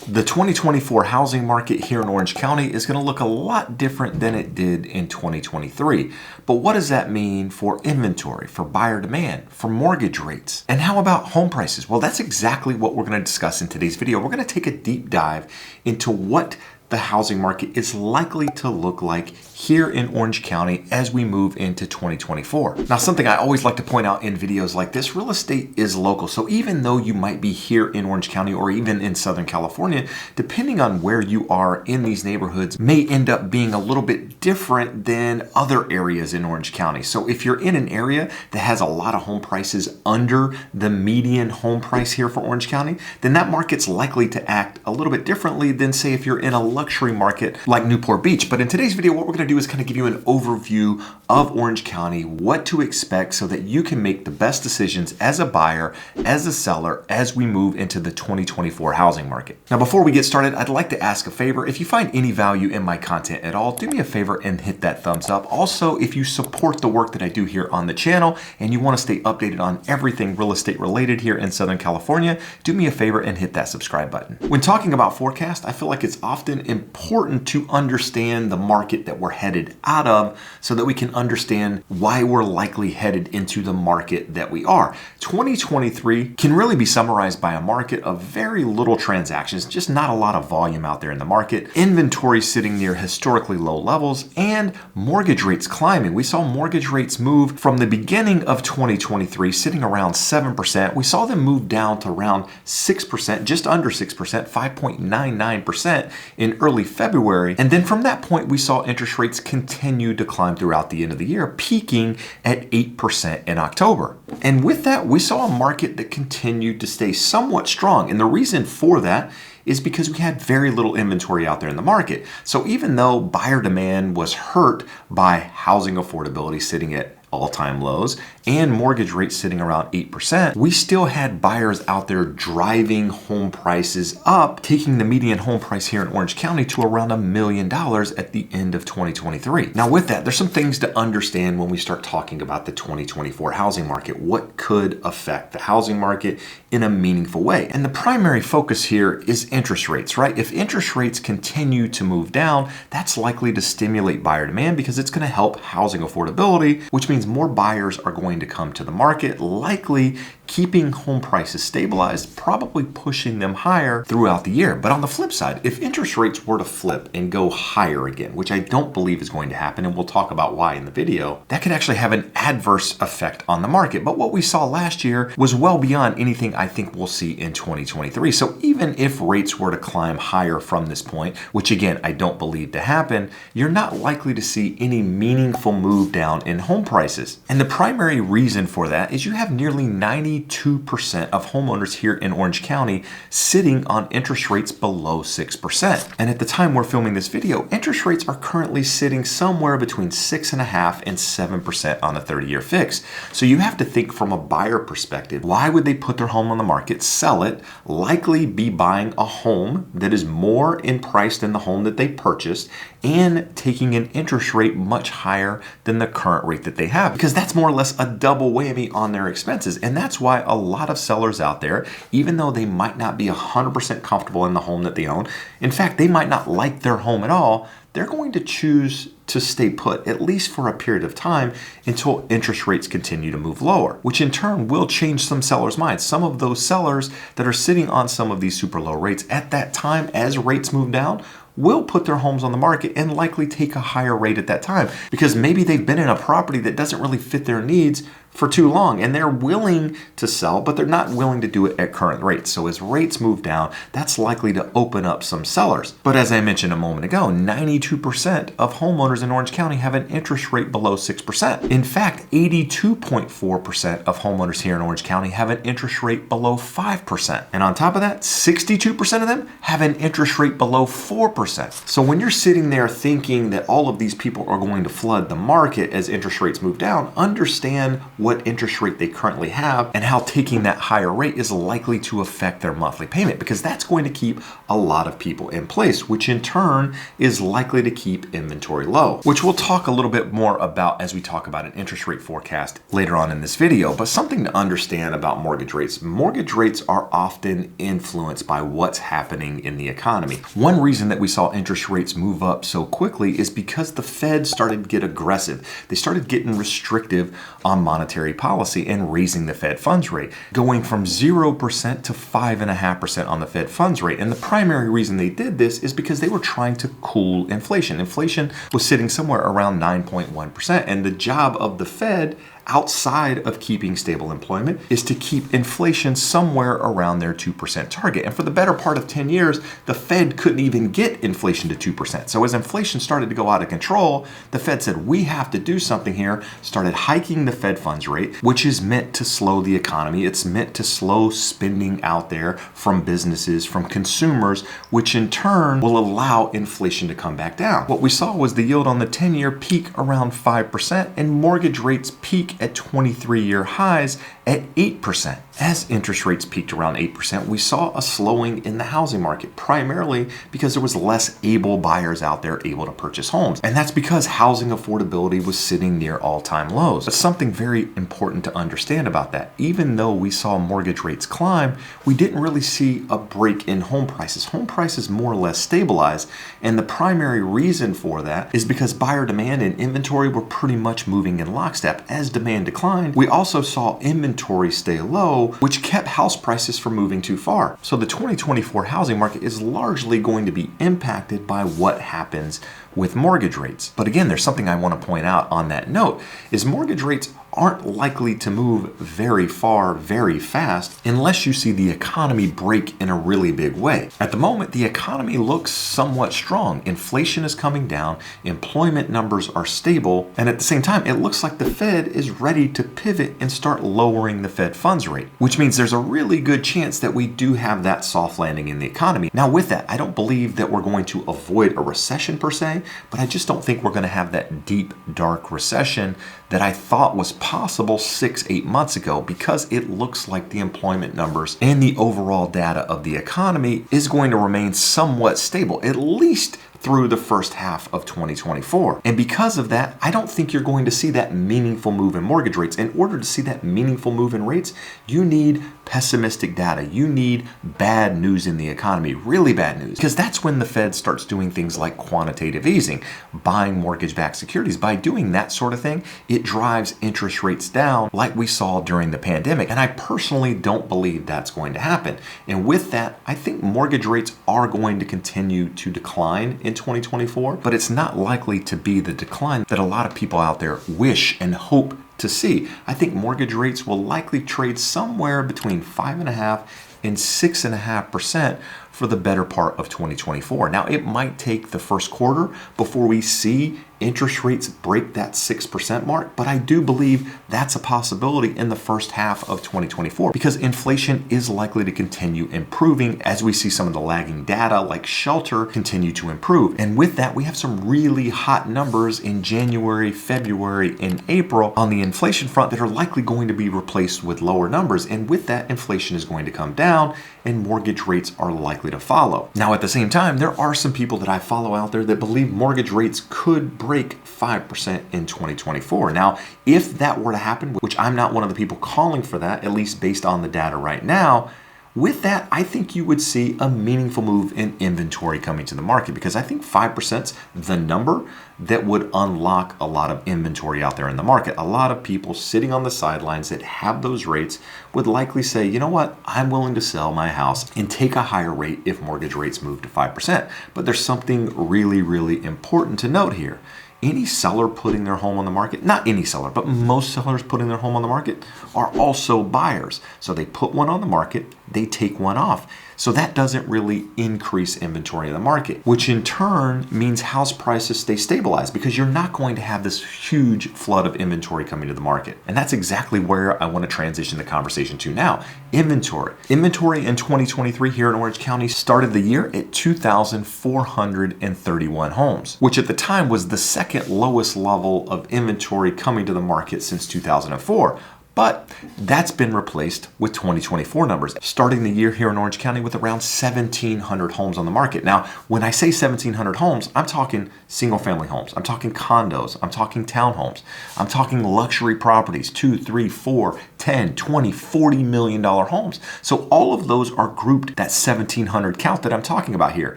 The 2024 housing market here in Orange County is going to look a lot different than it did in 2023. But what does that mean for inventory, for buyer demand, for mortgage rates? And how about home prices? Well, that's exactly what we're going to discuss in today's video. We're going to take a deep dive into what the housing market is likely to look like here in Orange County as we move into 2024. Now, something I always like to point out in videos like this, real estate is local. So even though you might be here in Orange County or even in Southern California, depending on where you are in these neighborhoods may end up being a little bit different than other areas in Orange County. So if you're in an area that has a lot of home prices under the median home price here for Orange County, then that market's likely to act a little bit differently than, say, if you're in a luxury market like Newport Beach. But in today's video, what we're going to do is kind of give you an overview of Orange County, what to expect so that you can make the best decisions as a buyer, as a seller, as we move into the 2024 housing market. Now, before we get started, I'd like to ask a favor. If you find any value in my content at all, do me a favor and hit that thumbs up. Also, if you support the work that I do here on the channel and you want to stay updated on everything real estate related here in Southern California, do me a favor and hit that subscribe button. When talking about forecast, I feel like it's often important to understand the market that we're headed out of so that we can understand why we're likely headed into the market that we are. 2023 can really be summarized by a market of very little transactions, just not a lot of volume out there in the market, inventory sitting near historically low levels, and mortgage rates climbing. We saw mortgage rates move from the beginning of 2023 sitting around 7%. We saw them move down to around 6%, just under 6%, 5.99% in early February. And then from that point, we saw interest rates continue to climb throughout the end of the year, peaking at 8% in October. And with that, we saw a market that continued to stay somewhat strong. And the reason for that is because we had very little inventory out there in the market. So even though buyer demand was hurt by housing affordability sitting at all-time lows and mortgage rates sitting around 8%, we still had buyers out there driving home prices up, taking the median home price here in Orange County to around $1 million at the end of 2023. Now with that, there's some things to understand when we start talking about the 2024 housing market. What could affect the housing market in a meaningful way? And the primary focus here is interest rates, right? If interest rates continue to move down, that's likely to stimulate buyer demand because it's going to help housing affordability, which means more buyers are going to come to the market, likely keeping home prices stabilized, probably pushing them higher throughout the year. But on the flip side, if interest rates were to flip and go higher again, which I don't believe is going to happen, and we'll talk about why in the video, that could actually have an adverse effect on the market. But what we saw last year was well beyond anything I think we'll see in 2023. So even if rates were to climb higher from this point, which again, I don't believe to happen, you're not likely to see any meaningful move down in home prices. And the primary reason for that is you have nearly 92% of homeowners here in Orange County sitting on interest rates below 6%. And at the time we're filming this video, interest rates are currently sitting somewhere between 6.5% and 7% on a 30-year fix. So you have to think from a buyer perspective, why would they put their home on the market, sell it, likely be buying a home that is more in price than the home that they purchased, and taking an interest rate much higher than the current rate that they have, because that's more or less a double whammy on their expenses. And that's why a lot of sellers out there, even though they might not be 100% comfortable in the home that they own, in fact, they might not like their home at all, they're going to choose to stay put, at least for a period of time, until interest rates continue to move lower, which in turn will change some sellers' minds. Some of those sellers that are sitting on some of these super low rates at that time, as rates move down, will put their homes on the market and likely take a higher rate at that time because maybe they've been in a property that doesn't really fit their needs for too long and they're willing to sell, but they're not willing to do it at current rates. So as rates move down, that's likely to open up some sellers. But as I mentioned a moment ago, 92% of homeowners in Orange County have an interest rate below 6%. In fact, 82.4% of homeowners here in Orange County have an interest rate below 5%. And on top of that, 62% of them have an interest rate below 4%. So when you're sitting there thinking that all of these people are going to flood the market as interest rates move down, understand what interest rate they currently have and how taking that higher rate is likely to affect their monthly payment, because that's going to keep a lot of people in place, which in turn is likely to keep inventory low, which we'll talk a little bit more about as we talk about an interest rate forecast later on in this video. But something to understand about mortgage rates are often influenced by what's happening in the economy. One reason that we saw interest rates move up so quickly is because the Fed started to get aggressive. They started getting restrictive on monetary policy and raising the Fed funds rate, going from 0% to 5.5% on the Fed funds rate. And the primary reason they did this is because they were trying to cool inflation. Inflation was sitting somewhere around 9.1%, and the job of the Fed, outside of keeping stable employment, is to keep inflation somewhere around their 2% target. And for the better part of 10 years, the Fed couldn't even get inflation to 2%. So as inflation started to go out of control, the Fed said, we have to do something here, started hiking the Fed funds rate, which is meant to slow the economy. It's meant to slow spending out there from businesses, from consumers, which in turn will allow inflation to come back down. What we saw was the yield on the 10-year peak around 5% and mortgage rates peak at 23-year highs at 8%. As interest rates peaked around 8%, we saw a slowing in the housing market, primarily because there was less able buyers out there able to purchase homes. And that's because housing affordability was sitting near all-time lows. But something very important to understand about that, even though we saw mortgage rates climb, we didn't really see a break in home prices. Home prices more or less stabilized, and the primary reason for that is because buyer demand and inventory were pretty much moving in lockstep. As demand declined, we also saw inventory stay low, which kept house prices from moving too far. So the 2024 housing market is largely going to be impacted by what happens with mortgage rates. But again, there's something I want to point out on that note, is mortgage rates aren't likely to move very far, very fast, unless you see the economy break in a really big way. At the moment, the economy looks somewhat strong. Inflation is coming down, employment numbers are stable, and at the same time, it looks like the Fed is ready to pivot and start lowering the Fed funds rate, which means there's a really good chance that we do have that soft landing in the economy. Now, with that, I don't believe that we're going to avoid a recession per se, but I just don't think we're going to have that deep, dark recession that I thought was possible 6-8 months ago, because it looks like the employment numbers and the overall data of the economy is going to remain somewhat stable, at least through the first half of 2024. And because of that, I don't think you're going to see that meaningful move in mortgage rates. In order to see that meaningful move in rates, you need pessimistic data. You need bad news in the economy, really bad news, because that's when the Fed starts doing things like quantitative easing, buying mortgage-backed securities. By doing that sort of thing, it drives interest rates down like we saw during the pandemic. And I personally don't believe that's going to happen. And with that, I think mortgage rates are going to continue to decline in 2024, but it's not likely to be the decline that a lot of people out there wish and hope to see. I think mortgage rates will likely trade somewhere between 5.5% and 6.5% for the better part of 2024. Now, it might take the first quarter before we see interest rates break that 6% mark, but I do believe that's a possibility in the first half of 2024, because inflation is likely to continue improving as we see some of the lagging data like shelter continue to improve. And with that, we have some really hot numbers in January, February, and April on the inflation front that are likely going to be replaced with lower numbers. And with that, inflation is going to come down and mortgage rates are likely to follow. Now, at the same time, there are some people that I follow out there that believe mortgage rates could break 5% in 2024. Now, if that were to happen, which I'm not one of the people calling for that, at least based on the data right now, with that, I think you would see a meaningful move in inventory coming to the market, because I think 5% is the number that would unlock a lot of inventory out there in the market. A lot of people sitting on the sidelines that have those rates would likely say, you know what, I'm willing to sell my house and take a higher rate if mortgage rates move to 5%. But there's something really, really important to note here. Any seller putting their home on the market, not any seller, but most sellers putting their home on the market are also buyers. So they put one on the market, they take one off. So that doesn't really increase inventory in the market, which in turn means house prices stay stabilized, because you're not going to have this huge flood of inventory coming to the market. And that's exactly where I want to transition the conversation to now. Inventory. Inventory in 2023 here in Orange County started the year at 2,431 homes, which at the time was the second lowest level of inventory coming to the market since 2004. But that's been replaced with 2024 numbers, starting the year here in Orange County with around 1,700 homes on the market. Now, when I say 1,700 homes, I'm talking single family homes. I'm talking condos. I'm talking townhomes. I'm talking luxury properties, 2, 3, 4, 10, 20, $40 million homes. So all of those are grouped that 1,700 count that I'm talking about here.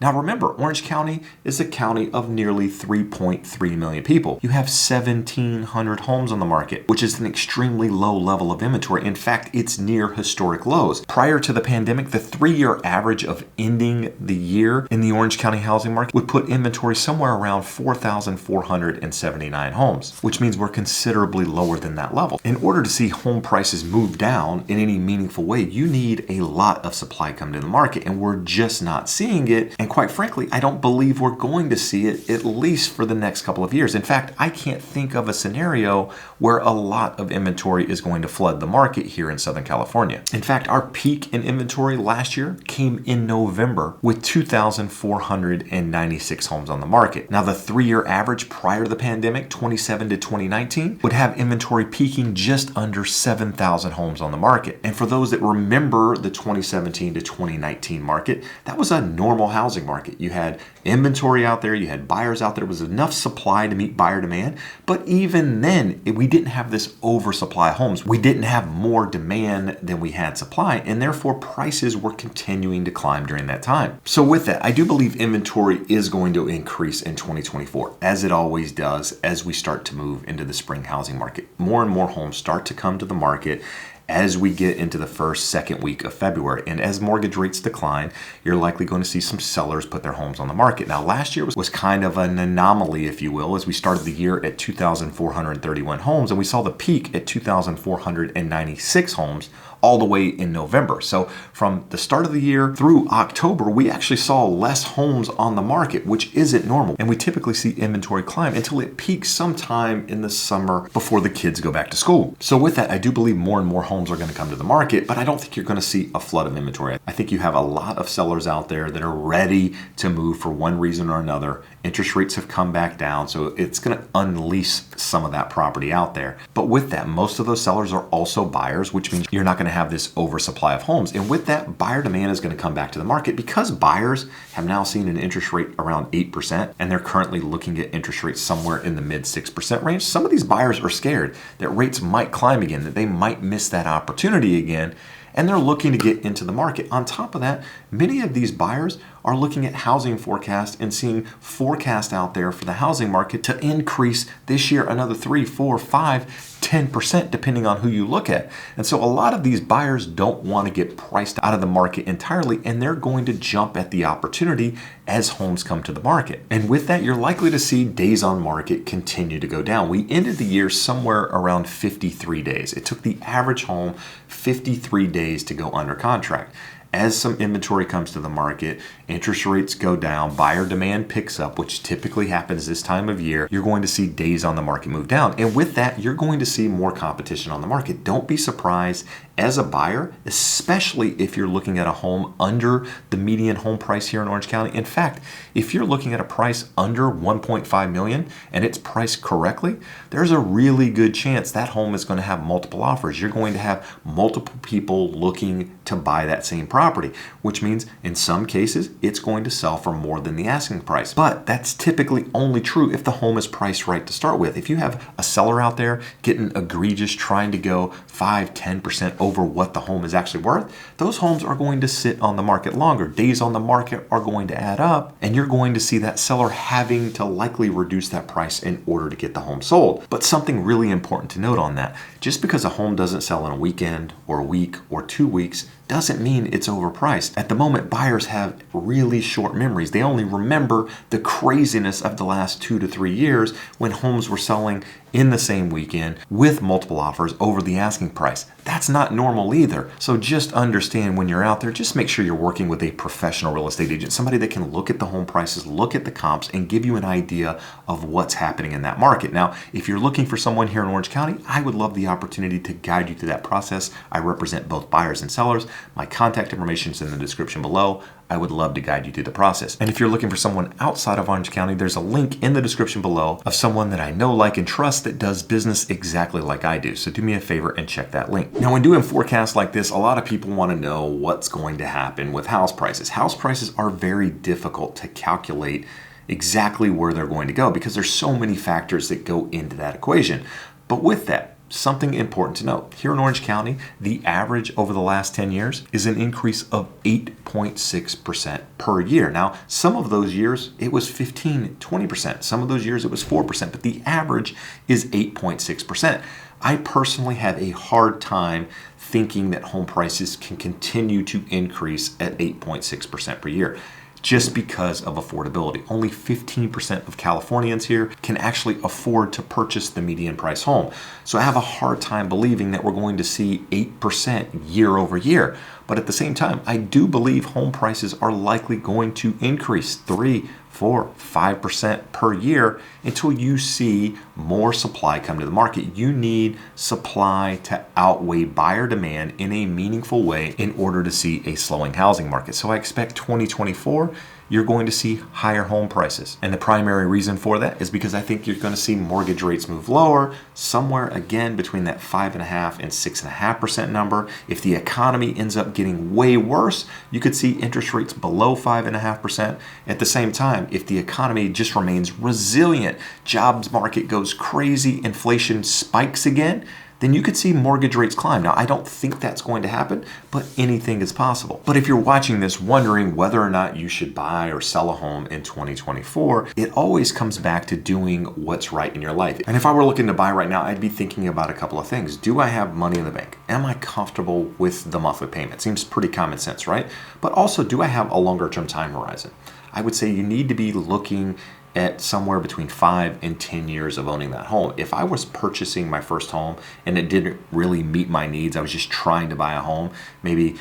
Now remember, Orange County is a county of nearly 3.3 million people. You have 1,700 homes on the market, which is an extremely low level of inventory. In fact, it's near historic lows. Prior to the pandemic, the 3-year average of ending the year in the Orange County housing market would put inventory somewhere around 4,479 homes, which means we're considerably lower than that level. In order to see home prices move down in any meaningful way, you need a lot of supply come to the market, and we're just not seeing it. And quite frankly, I don't believe we're going to see it at least for the next couple of years. In fact, I can't think of a scenario where a lot of inventory is going to flood the market here in Southern California. In fact, our peak in inventory last year came in November with 2,496 homes on the market. Now, the 3-year average prior to the pandemic, 27 to 2019, would have inventory peaking just under 7,000 homes on the market. And for those that remember the 2017 to 2019 market, that was a normal housing market. You had inventory out there, you had buyers out there, there was enough supply to meet buyer demand. But even then, we didn't have this oversupply of homes. We didn't have more demand than we had supply, and therefore prices were continuing to climb during that time. So with that, I do believe inventory is going to increase in 2024, as it always does as we start to move into the spring housing market. More and more homes start to come to the market as we get into the second week of February. And as mortgage rates decline, you're likely going to see some sellers put their homes on the market. Now, last year was kind of an anomaly, if you will, as we started the year at 2,431 homes, and we saw the peak at 2,496 homes all the way in November. So from the start of the year through October, we actually saw less homes on the market, which isn't normal. And we typically see inventory climb until it peaks sometime in the summer before the kids go back to school. So with that, I do believe more and more homes are going to come to the market, but I don't think you're going to see a flood of inventory. I think you have a lot of sellers out there that are ready to move for one reason or another. Interest rates have come back down, so it's going to unleash some of that property out there. But with that, most of those sellers are also buyers, which means you're not going to have this oversupply of homes. And with that, buyer demand is going to come back to the market because buyers have now seen an interest rate around 8%, and they're currently looking at interest rates somewhere in the mid 6% range. Some of these buyers are scared that rates might climb again, that they might miss that opportunity again, and they're looking to get into the market. On top of that, many of these buyers are looking at housing forecasts and seeing forecasts out there for the housing market to increase this year another 3, 4, 5, 10%, depending on who you look at. And so a lot of these buyers don't want to get priced out of the market entirely, and they're going to jump at the opportunity as homes come to the market. And with that, you're likely to see days on market continue to go down. We ended the year somewhere around 53 days. It took the average home 53 days to go under contract. As some inventory comes to the market, interest rates go down, buyer demand picks up, which typically happens this time of year, you're going to see days on the market move down. And with that, you're going to see more competition on the market. Don't be surprised as a buyer, especially if you're looking at a home under the median home price here in Orange County. In fact, if you're looking at a price under $1.5 million and it's priced correctly, there's a really good chance that home is going to have multiple offers. You're going to have multiple people looking to buy that same property, which means in some cases it's going to sell for more than the asking price. But that's typically only true if the home is priced right to start with. If you have a seller out there getting egregious, trying to go 5-10% over what the home is actually worth, those homes are going to sit on the market longer. Days on the market are going to add up, and you're going to see that seller having to likely reduce that price in order to get the home sold. But something really important to note on that, just because a home doesn't sell in a weekend or a week or 2 weeks doesn't mean it's overpriced. At the moment, buyers have really short memories. They only remember the craziness of the last 2 to 3 years when homes were selling in the same weekend with multiple offers over the asking price. That's not normal either. So just understand when you're out there, just make sure you're working with a professional real estate agent, somebody that can look at the home prices, look at the comps, and give you an idea of what's happening in that market. Now, if you're looking for someone here in Orange County, I would love the opportunity to guide you through that process. I represent both buyers and sellers. My contact information is in the description below. I would love to guide you through the process. And if you're looking for someone outside of Orange County, there's a link in the description below of someone that I know, like, and trust that does business exactly like I do. So do me a favor and check that link. Now, when doing forecasts like this, a lot of people want to know what's going to happen with house prices. House prices are very difficult to calculate exactly where they're going to go because there's so many factors that go into that equation. But with that, something important to note. Here in Orange County, the average over the last 10 years is an increase of 8.6% per year. Now, some of those years it was 15, 20%. Some of those years it was 4%, but the average is 8.6%. I personally have a hard time thinking that home prices can continue to increase at 8.6% per year, just because of affordability. Only 15% of Californians here can actually afford to purchase the median price home. So I have a hard time believing that we're going to see 8% year over year. But at the same time, I do believe home prices are likely going to increase 3, 4, 5% per year until you see more supply come to the market. You need supply to outweigh buyer demand in a meaningful way in order to see a slowing housing market. So I expect 2024, you're going to see higher home prices. And the primary reason for that is because I think you're going to see mortgage rates move lower, somewhere again between that 5.5% and 6.5% number. If the economy ends up getting way worse, you could see interest rates below 5.5%. At the same time, if the economy just remains resilient, jobs market goes crazy, inflation spikes again, then you could see mortgage rates climb. Now, I don't think that's going to happen, but anything is possible. But if you're watching this wondering whether or not you should buy or sell a home in 2024, it always comes back to doing what's right in your life. And if I were looking to buy right now, I'd be thinking about a couple of things. Do I have money in the bank? Am I comfortable with the monthly payment? Seems pretty common sense, right? But also, do I have a longer term time horizon? I would say you need to be looking at somewhere between 5 and 10 years of owning that home. If I was purchasing my first home and it didn't really meet my needs, I was just trying to buy a home, maybe,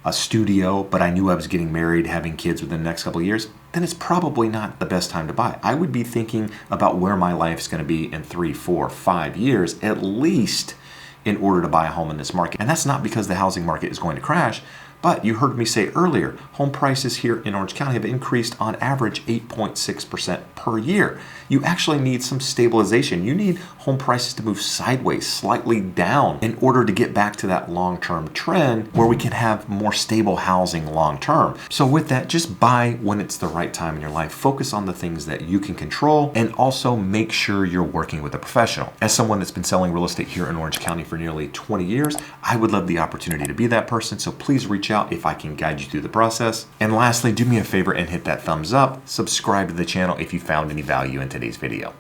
a studio, but I knew I was getting married, having kids within the next couple of years, then it's probably not the best time to buy. I would be thinking about where my life's going to be in 3, 4, 5 years, at least, in order to buy a home in this market. And that's not because the housing market is going to crash, but you heard me say earlier, home prices here in Orange County have increased on average 8.6% per year. You actually need some stabilization. You need home prices to move sideways, slightly down, in order to get back to that long-term trend where we can have more stable housing long-term. So with that, just buy when it's the right time in your life. Focus on the things that you can control, and also make sure you're working with a professional. As someone that's been selling real estate here in Orange County for nearly 20 years, I would love the opportunity to be that person. So please reach out if I can guide you through the process. And lastly, do me a favor and hit that thumbs up. Subscribe to the channel if you found any value in today's video.